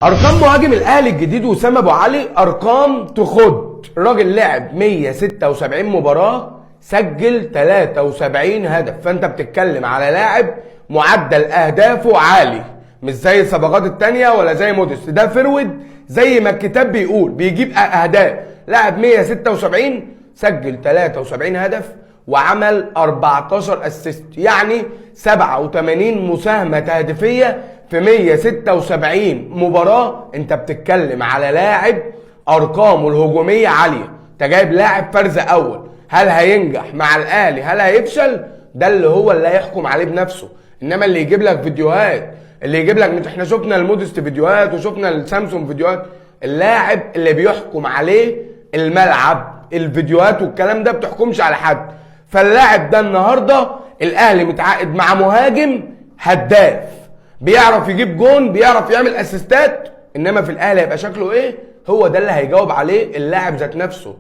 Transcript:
ارقام مهاجم الاهلي الجديد وسام ابو علي ارقام تخد. الراجل لعب 176 مباراه، سجل 73 هدف. فانت بتتكلم على لاعب معدل اهدافه عالي، مش زي الصبغات التانية ولا زي موديست. ده فرود زي ما الكتاب بيقول، بيجيب اهداف. لاعب 176 سجل 73 هدف وعمل 14 اسيست، يعني 87 مساهمه تهديفيه في 176 مباراه. انت بتتكلم على لاعب ارقامه الهجوميه عاليه. انت جايب لاعب فرز اول، هل هينجح مع الاهلي هل هيفشل؟ ده اللي هو اللي هيحكم عليه بنفسه. انما اللي يجيب لك فيديوهات، اللي يجيب لك احنا شفنا المودست فيديوهات وشفنا السامسونج فيديوهات، اللاعب اللي بيحكم عليه الملعب. الفيديوهات والكلام ده بتحكمش على حد. فاللاعب ده النهارده الاهلي متعاقد مع مهاجم هداف، بيعرف يجيب جون، بيعرف يعمل اسيستات. انما في الاهلي هيبقى شكله ايه؟ هو ده اللي هيجاوب عليه اللاعب ذات نفسه.